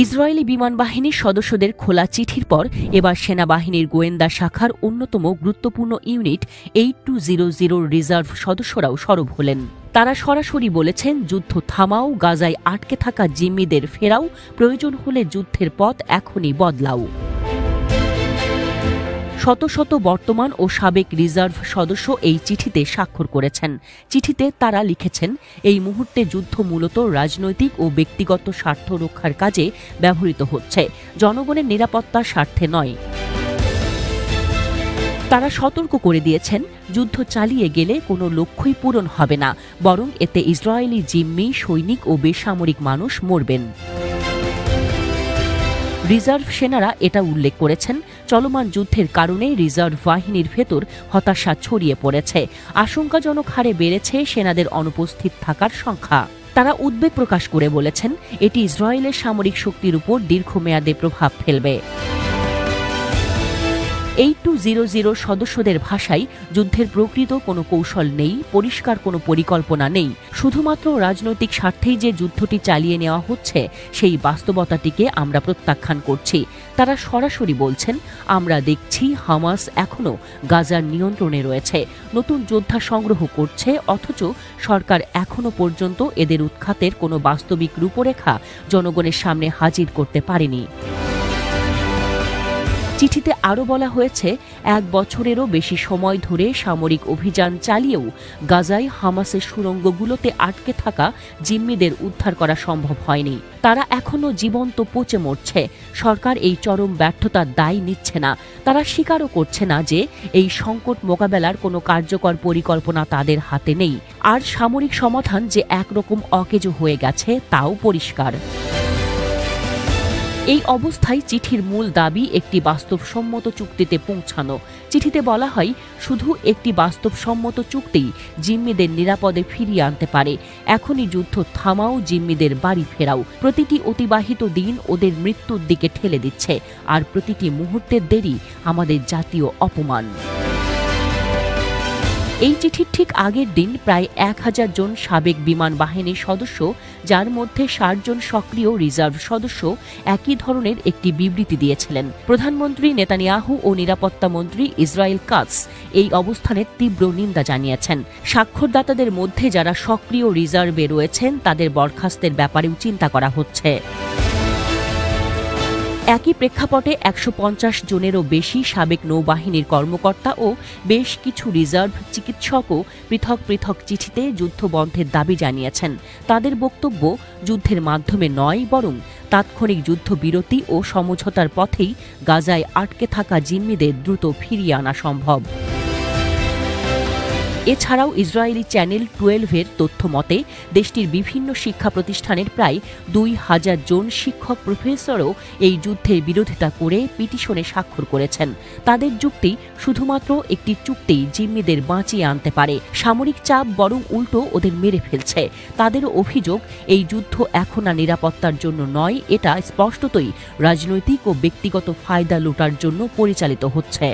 Israeli বিমান বাহিনীর সদস্যদের খোলা চিঠির পর এবার সেনাবাহিনীর গোয়েন্দা শাখার অন্যতম গুরুত্বপূর্ণ ইউনিট 8200 রিজার্ভ সদস্যরাও সরব হলেন। তারা সরাসরি বলেছেন, যুদ্ধ থামাও, গাজায় আটকে থাকা জিম্মিদের ফেরাও, প্রয়োজন হলে যুদ্ধের পথ এখনই বদলাও। শত শত বর্তমান ও সাবেক রিজার্ভ সদস্য এই চিঠিতে স্বাক্ষর করেছেন। চিঠিতে তারা লিখেছেন, এই মুহূর্তে যুদ্ধ মূলত রাজনৈতিক ও ব্যক্তিগত স্বার্থ রক্ষার কাজে ব্যবহৃত হচ্ছে, জনগণের নিরাপত্তার স্বার্থে নয়। তারা সতর্ক করে দিয়েছেন, যুদ্ধ চালিয়ে গেলে কোনো লক্ষ্যই পূরণ হবে না, বরং এতে ইসরায়েলি জিম্মি, সৈনিক ও বেসামরিক মানুষ মরবেন। রিজার্ভ সেনারা এটা উল্লেখ করেছেন, চলমান যুদ্ধের কারণে রিজার্ভ বাহিনীর ভেতর হতাশা ছড়িয়ে পড়েছে, আশঙ্কাজনক হারে বেড়েছে সেনাদের অনুপস্থিত থাকার সংখ্যা। তারা উদ্বেগ প্রকাশ করে বলেছেন, এটি ইসরায়েলের সামরিক শক্তির উপর দীর্ঘমেয়াদে প্রভাব ফেলবে। 8200 সদস্যদের ভাষায়, যুদ্ধের প্রকৃত কোনো কৌশল নেই, পরিষ্কার কোনো পরিকল্পনা নেই, শুধুমাত্র রাজনৈতিক স্বার্থেই যে যুদ্ধটি চালিয়ে নেওয়া হচ্ছে সেই বাস্তবতাটিকে আমরা প্রত্যাখ্যান করছি। তারা সরাসরি বলছেন, আমরা দেখছি হামাস এখনও গাজার নিয়ন্ত্রণে রয়েছে, নতুন যোদ্ধা সংগ্রহ করছে, অথচ সরকার এখনও পর্যন্ত এদের উৎখাতের কোনো বাস্তবিক রূপরেখা জনগণের সামনে হাজির করতে পারেনি। চিঠিতে আরও বলা হয়েছে, 1 বছরেরও বেশি সময় ধরে সামরিক অভিযান চালিয়েও গাজায় হামাসের সুড়ঙ্গগুলোতে আটকে থাকা জিম্মিদের উদ্ধার করা সম্ভব হয়নি। তারা এখনও জীবন্ত পচে মরছে। সরকার এই চরম ব্যর্থতার দায় নিচ্ছে না। তারা স্বীকারও করছে না যে এই সংকট মোকাবেলার কোনো কার্যকর পরিকল্পনা তাদের হাতে নেই, আর সামরিক সমাধান যে একরকম অকেজো হয়ে গেছে তাও পরিষ্কার। এই অবস্থায় চিঠির মূল দাবি একটি বাস্তবসম্মত চুক্তিতে পৌঁছানো। চিঠিতে বলা হয়, শুধু একটি বাস্তবসম্মত চুক্তিই জিম্মিদের নিরাপদে ফিরিয়ে আনতে পারে। এখনই যুদ্ধ থামাও, জিম্মিদের বাড়ি ফেরাও। প্রতিটি অতিবাহিত দিন ওদের মৃত্যুর দিকে ঠেলে দিচ্ছে, আর প্রতিটি মুহূর্তের দেরি আমাদের জাতীয় অপমান। এই চিঠির ঠিক আগের দিন প্রায় 1000 জন সাবেক বিমান বাহিনীর সদস্য, যার মধ্যে 60 জন সক্রিয় রিজার্ভ সদস্য, একই ধরনের একটি বিবৃতি দিয়েছিলেন। প্রধানমন্ত্রী নেতানিয়াহু ও নিরাপত্তা মন্ত্রী ইসরায়েল কাটস এই অবস্থানের তীব্র নিন্দা জানিয়েছেন। স্বাক্ষরদাতাদের মধ্যে যারা সক্রিয় রিজার্ভে রয়েছেন তাদের বরখাস্তের ব্যাপারেও চিন্তা করা হচ্ছে। একই প্রেক্ষাপটে 150 জনেরও বেশি সাবেক নৌবাহিনীর কর্মকর্তা ও বেশ কিছু রিজার্ভ চিকিৎসকও পৃথক পৃথক চিঠিতে যুদ্ধবন্ধের দাবি জানিয়েছেন। তাদের বক্তব্য, যুদ্ধের মাধ্যমে নয়, বরং তাৎক্ষণিক যুদ্ধবিরতি ও সমঝোতার পথেই গাজায় আটকে থাকা জিম্মিদের দ্রুত ফিরিয়ে আনা সম্ভব। এছাড়াও ইসরায়েলি চ্যানেল 12-এর তথ্য মতে, দেশটির বিভিন্ন শিক্ষা প্রতিষ্ঠানের প্রায় 2000 জন শিক্ষক প্রফেসরও এই যুদ্ধের বিরোধিতা করে পিটিশনে স্বাক্ষর করেছেন। তাদের যুক্তি, শুধুমাত্র একটি চুক্তিই জিম্মিদের বাঁচিয়ে আনতে পারে, সামরিক চাপ বরং উল্টো ওদের মেরে ফেলছে। তাদেরও অভিযোগ, এই যুদ্ধ এখন আর নিরাপত্তার জন্য নয়, এটা স্পষ্টতই রাজনৈতিক ও ব্যক্তিগত ফায়দা লুটার জন্য পরিচালিত হচ্ছে।